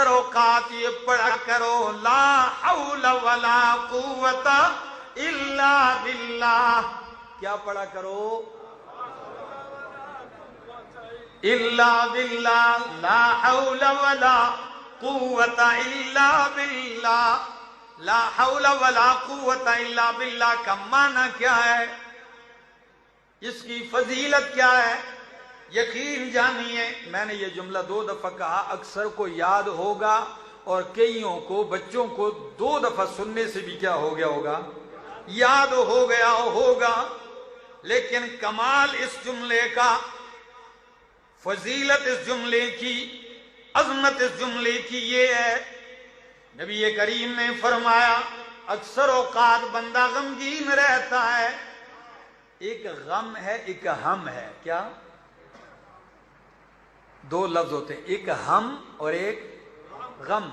اوقات یہ پڑھا کرو لا حول ولا قوت الا باللہ. کیا پڑھا کرو؟ الا باللہ، لا حول ولا قوت الا باللہ. لا حول ولا قوت الا باللہ کا معنی کیا ہے؟ اس کی فضیلت کیا ہے؟ یقین جانیے، میں نے یہ جملہ 2 دفعہ کہا، اکثر کو یاد ہوگا اور کئیوں کو بچوں کو 2 دفعہ سننے سے بھی کیا ہو گیا ہوگا؟ یاد ہو گیا ہوگا. لیکن کمال اس جملے کا، فضیلت اس جملے کی، عظمت اس جملے کی یہ ہے، نبی کریم نے فرمایا اکثر اوقات بندہ غمگین رہتا ہے. ایک غم ہے، ایک ہم ہے. کیا؟ 2 لفظ ہوتے ہیں، ایک ہم اور ایک غم.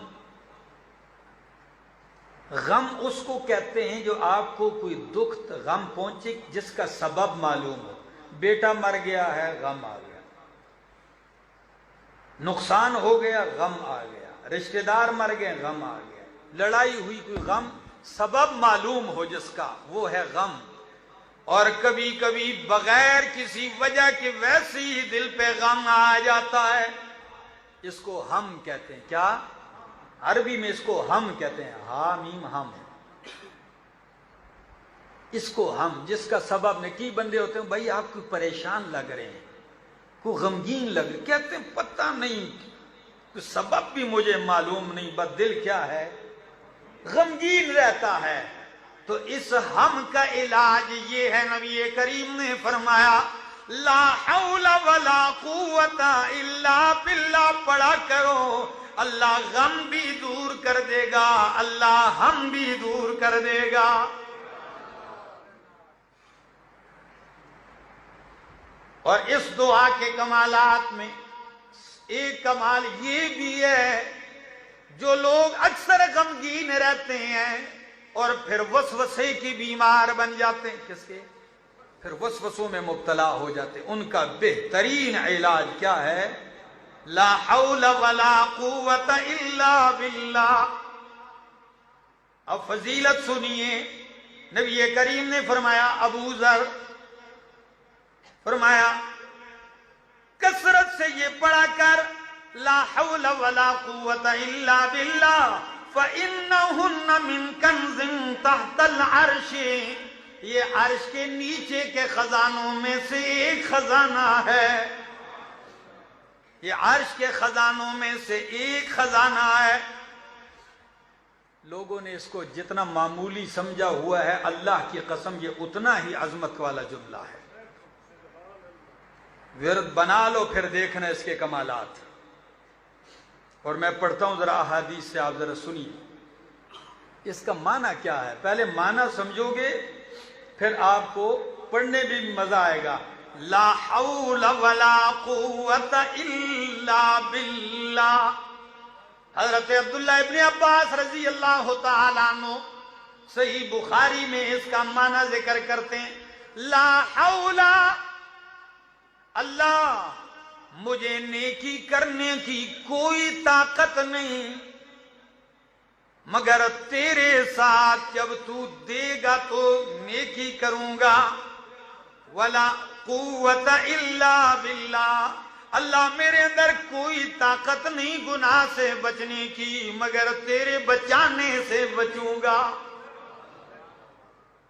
غم اس کو کہتے ہیں جو آپ کو کوئی دکھ غم پہنچے جس کا سبب معلوم ہو. بیٹا مر گیا ہے، غم آ گیا. نقصان ہو گیا، غم آ گیا. رشتہ دار مر گئے، غم آ گیا. لڑائی ہوئی، کوئی غم سبب معلوم ہو جس کا، وہ ہے غم. اور کبھی کبھی بغیر کسی وجہ کے ویسے ہی دل پہ غم آ جاتا ہے، اس کو ہم کہتے ہیں. کیا؟ عربی میں اس کو ہم کہتے ہیں، ہا میم ہم. اس کو ہم، جس کا سبب نہیں. کی بندے ہوتے ہیں بھائی آپ کو پریشان لگ رہے ہیں، کو غمگین لگ رہے، کہتے ہیں پتہ نہیں، کوئی سبب بھی مجھے معلوم نہیں، بس دل کیا ہے؟ غمگین رہتا ہے. تو اس ہم کا علاج یہ ہے، نبی کریم نے فرمایا لا حول ولا قوت الا باللہ پڑھا کرو. اللہ غم بھی دور کر دے گا، اللہ ہم بھی دور کر دے گا. اور اس دعا کے کمالات میں ایک کمال یہ بھی ہے، جو لوگ اکثر غمگین رہتے ہیں اور پھر وسوسے کی بیمار بن جاتے ہیں، کس کے؟ پھر وسوسوں میں مبتلا ہو جاتے ہیں، ان کا بہترین علاج کیا ہے؟ لا حول ولا قوت الا باللہ. اب فضیلت سنیے، نبی کریم نے فرمایا، ابو ذر فرمایا کثرت سے یہ پڑھا کر لا حول ولا قوت الا باللہ فإنہن من کنز تحت العرش. یہ عرش کے نیچے کے خزانوں میں سے ایک خزانہ ہے. یہ عرش کے خزانوں میں سے ایک خزانہ ہے. لوگوں نے اس کو جتنا معمولی سمجھا ہوا ہے، اللہ کی قسم یہ اتنا ہی عظمت والا جملہ ہے. ورد بنا لو پھر دیکھنا اس کے کمالات. اور میں پڑھتا ہوں ذرا احادیث سے، آپ ذرا سنیے اس کا معنی کیا ہے. پہلے معنی سمجھو گے پھر آپ کو پڑھنے بھی مزہ آئے گا. لا حول ولا قوت الا باللہ. حضرت عبداللہ ابن عباس رضی اللہ تعالیٰ عنہ صحیح بخاری میں اس کا معنی ذکر کرتے ہیں. لا حول، اللہ مجھے نیکی کرنے کی کوئی طاقت نہیں مگر تیرے ساتھ جب تو دے گا تو نیکی کروں گا. ولا قوت الا باللہ، اللہ میرے اندر کوئی طاقت نہیں گناہ سے بچنے کی مگر تیرے بچانے سے بچوں گا.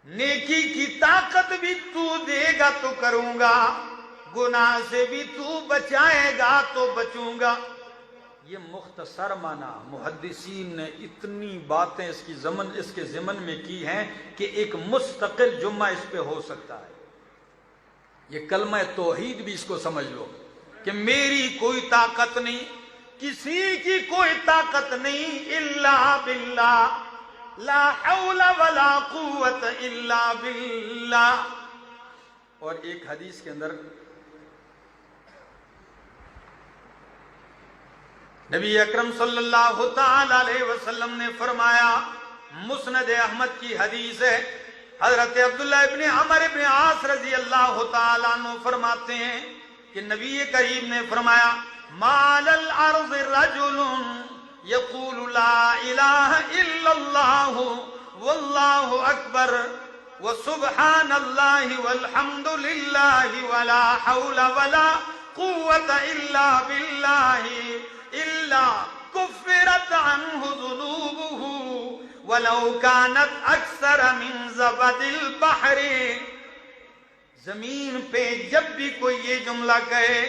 نیکی کی طاقت بھی تو دے گا تو کروں گا، گناہ سے بھی تو بچائے گا تو بچوں گا. یہ مختصر معنی محدثین نے اتنی باتیں اس کے ضمن میں کی ہیں کہ ایک مستقل جمعہ اس پہ ہو سکتا ہے. یہ کلمہ توحید بھی اس کو سمجھ لو کہ میری کوئی طاقت نہیں، کسی کی کوئی طاقت نہیں، الا باللہ، لا حول ولا قوت الا باللہ. اور ایک حدیث کے اندر نبی اکرم صلی اللہ تعالی علیہ وسلم نے فرمایا، مسند احمد کی حدیث ہے، حضرت عبداللہ ابن عمر ابن عاص رضی اللہ تعالیٰ عنہ فرماتے ہیں کہ نبی کریم نے فرمایا، مال الارض رجل اللہ واللہ اکبر وسبحان اللہ والحمد للہ ولا حول ولا قوة الا باللہ الا کفرت عنہ ذنوبہ ولو كانت اکثر من زبد البحر. زمین پہ جب بھی کوئی یہ جملہ کہے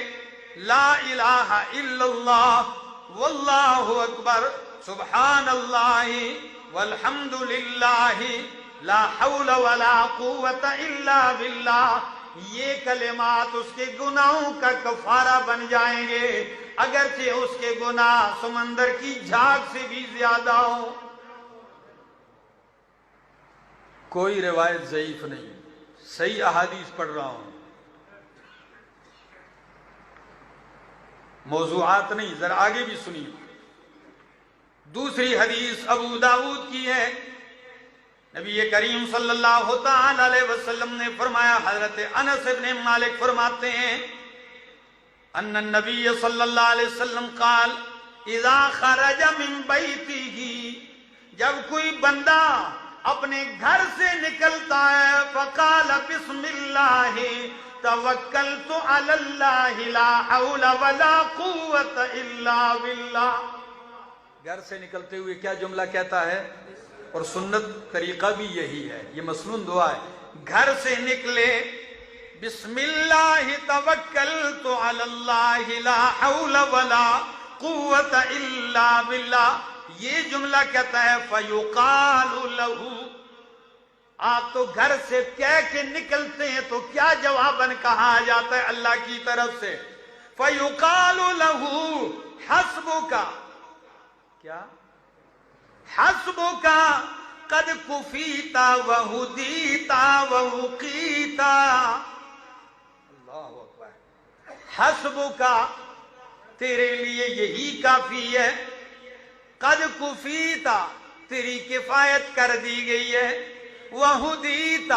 لا الہ الا اللہ واللہ اکبر سبحان اللہ والحمد للہ لا حول ولا قوة الا باللہ، یہ کلمات اس کے گناہوں کا کفارہ بن جائیں گے، اگرچہ اس کے گناہ سمندر کی جھاگ سے بھی زیادہ ہوں. کوئی روایت ضعیف نہیں، صحیح احادیث پڑھ رہا ہوں، موضوعات نہیں. ذرا آگے بھی سنیے. دوسری حدیث ابو داؤد کی ہے. نبی کریم صلی اللہ تعالی علیہ وسلم نے فرمایا، حضرت انس بن مالک فرماتے ہیں ان النبی صلی اللہ علیہ وسلم قال اذا خرج من بیتہ، جب کوئی بندہ اپنے گھر سے نکلتا ہے فقال بسم اللہ توکلت علی اللہ لا حول ولا قوة الا باللہ. گھر سے نکلتے ہوئے کیا جملہ کہتا ہے؟ اور سنت طریقہ بھی یہی ہے، یہ مسنون دعا ہے. گھر سے نکلے بسم اللہ توکلت علی اللہ لا حول ولا قوة الا باللہ، یہ جملہ کہتا ہے. فیقال لہ، آپ تو گھر سے کہہ کے نکلتے ہیں تو کیا جواباً کہا جاتا ہے اللہ کی طرف سے؟ فیقال لہ حسبک، کیا؟ حسبک قد کفیت وہدیت ووقیت. اللہ اکبر. حسبک، تیرے لیے یہی کافی ہے. قد کفیت، تیری کفایت کر دی گئی ہے. وہدیت،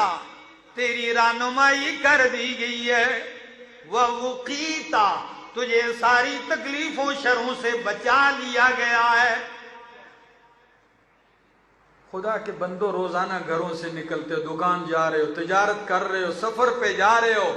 تیری رہنمائی کر دی گئی ہے. ووقیت، تجھے ساری تکلیفوں شروں سے بچا لیا گیا ہے. خدا کے بندو، روزانہ گھروں سے نکلتے ہو، دکان جا رہے ہو، تجارت کر رہے ہو، سفر پہ جا رہے ہو،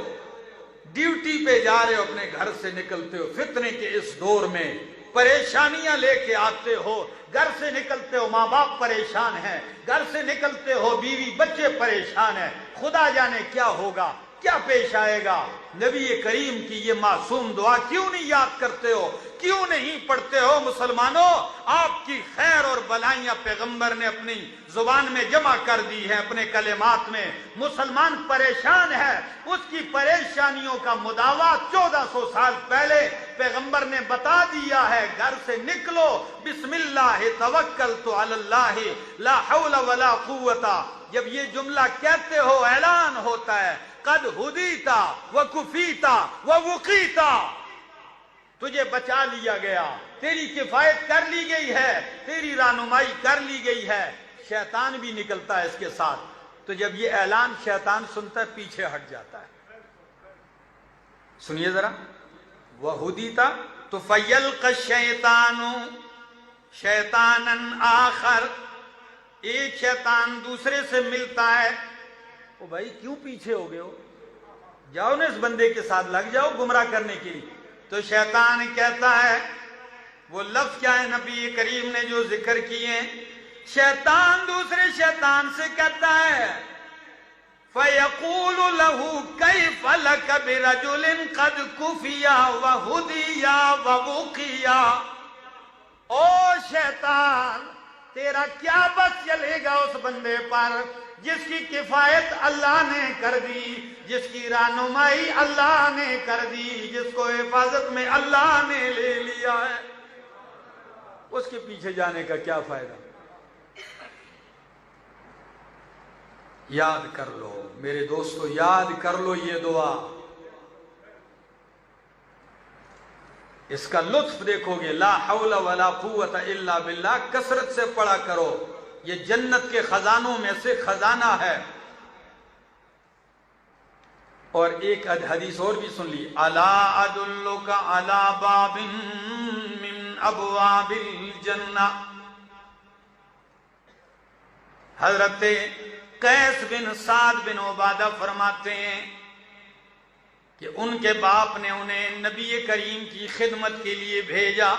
ڈیوٹی پہ جا رہے ہو، اپنے گھر سے نکلتے ہو. فتنے کے اس دور میں پریشانیاں لے کے آتے ہو. گھر سے نکلتے ہو، ماں باپ پریشان ہیں. گھر سے نکلتے ہو، بیوی بچے پریشان ہیں. خدا جانے کیا ہوگا، کیا پیش آئے گا. نبی کریم کی یہ معصوم دعا کیوں نہیں یاد کرتے ہو، کیوں نہیں پڑھتے ہو؟ مسلمانوں، آپ کی خیر اور بلائیاں پیغمبر نے اپنی زبان میں جمع کر دی ہے، اپنے کلمات میں. مسلمان پریشان ہے، اس کی پریشانیوں کا مداوا 1400 سال پہلے پیغمبر نے بتا دیا ہے. گھر سے نکلو بسم اللہ توکلت علی اللہ لا حول ولا قوة. جب یہ جملہ کہتے ہو، اعلان ہوتا ہے قد ہدیتا وکفیتا ووقیتا، تجھے بچا لیا گیا، تیری کفایت کر لی گئی ہے، تیری رہنمائی کر لی گئی ہے. شیطان بھی نکلتا ہے اس کے ساتھ. تو جب یہ اعلان شیطان سنتا ہے، پیچھے ہٹ جاتا ہے. سنیے ذرا. وہدیتا تو فیلقی الشیطان شیطانن آخر، ایک شیطان دوسرے سے ملتا ہے. او بھائی کیوں پیچھے ہو گئے ہو، جاؤ نا اس بندے کے ساتھ لگ جاؤ گمراہ کرنے کے لیے. تو شیطان کہتا ہے، وہ لفظ کیا ہے نبی کریم نے جو ذکر کیے، شیطان دوسرے شیطان سے کہتا ہے فَيَقُولُ لَهُ كَيْفَ لَكَ بِرَجُلٍ قَدْ كُفِيَ وَهُدِيَ وَوُقِيَ. او شیطان، تیرا کیا بس چلے گا اس بندے پر جس کی کفایت اللہ نے کر دی، جس کی رہنمائی اللہ نے کر دی، جس کو حفاظت میں اللہ نے لے لیا ہے. اس کے پیچھے جانے کا کیا فائدہ؟ یاد کر لو میرے دوستو، یاد کر لو یہ دعا. اس کا لطف دیکھو گے. لا حول ولا قوت الا باللہ کثرت سے پڑھا کرو، یہ جنت کے خزانوں میں سے خزانہ ہے. اور ایک حدیث اور بھی سن لی. الا ادلک علی باب من ابواب الجنہ. حضرت قیس بن سعد بن عبادہ فرماتے ہیں کہ ان کے باپ نے انہیں نبی کریم کی خدمت کے لیے بھیجا.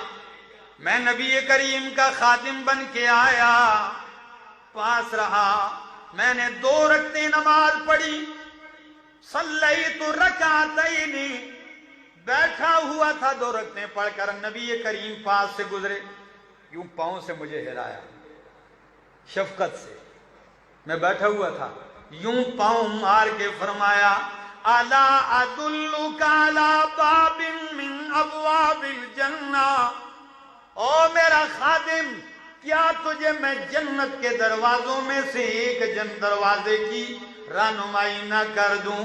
میں نبی کریم کا خادم بن کے آیا، پاس رہا، میں نے 2 رکعتیں نماز پڑھی. صلیت رکعتین، بیٹھا ہوا تھا 2 رکعتیں پڑھ کر، نبی کریم پاس سے گزرے، یوں پاؤں سے مجھے ہلایا شفقت سے. میں بیٹھا ہوا تھا، یوں پاؤں مار کے فرمایا الا ادلک علی باب من ابواب الجنہ، او میرا خادم، کیا تجھے میں جنت کے دروازوں میں سے ایک دروازے کی رہنمائی نہ کر دوں؟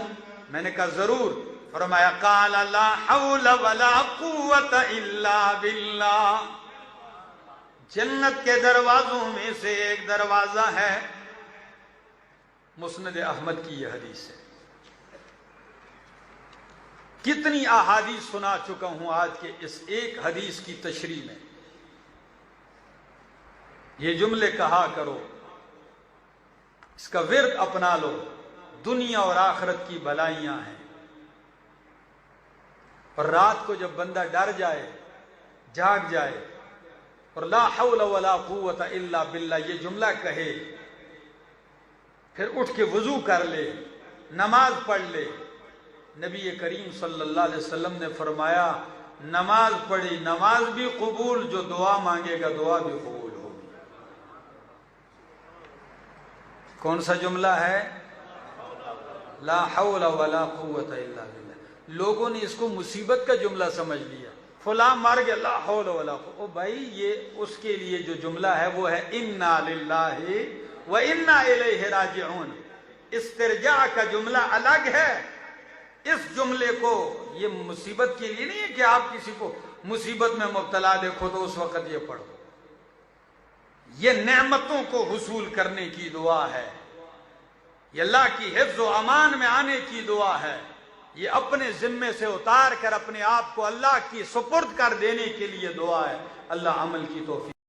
میں نے کہا ضرور. فرمایا قال لا حول ولا قوت الا باللہ. جنت کے دروازوں میں سے ایک دروازہ ہے. مسند احمد کی یہ حدیث ہے. کتنی احادیث سنا چکا ہوں آج کے اس ایک حدیث کی تشریح میں. یہ جملے کہا کرو، اس کا ورد اپنا لو. دنیا اور آخرت کی بلائیاں ہیں، اور رات کو جب بندہ ڈر جائے، جاگ جائے اور لا حول ولا قوت الا باللہ یہ جملہ کہے، پھر اٹھ کے وضو کر لے، نماز پڑھ لے. نبی کریم صلی اللہ علیہ وسلم نے فرمایا نماز پڑھی، نماز بھی قبول، جو دعا مانگے گا دعا بھی قبول ہوگی. کون سا جملہ ہے؟ لا حول ولا قوت الا باللہ. لوگوں نے اس کو مصیبت کا جملہ سمجھ لیا. فلاں مر گیا، لا حول ولا قوت. او بھائی، یہ اس کے لیے جو جملہ ہے وہ ہے انا للہ و انا الیہ راجعون. استرجاع کا جملہ الگ ہے. اس جملے کو یہ مصیبت کے لیے نہیں ہے کہ آپ کسی کو مصیبت میں مبتلا دیکھو تو اس وقت یہ پڑھو. یہ نعمتوں کو حصول کرنے کی دعا ہے، یہ اللہ کی حفظ و امان میں آنے کی دعا ہے. یہ اپنے ذمے سے اتار کر اپنے آپ کو اللہ کی سپرد کر دینے کے لیے دعا ہے. اللہ عمل کی توفیق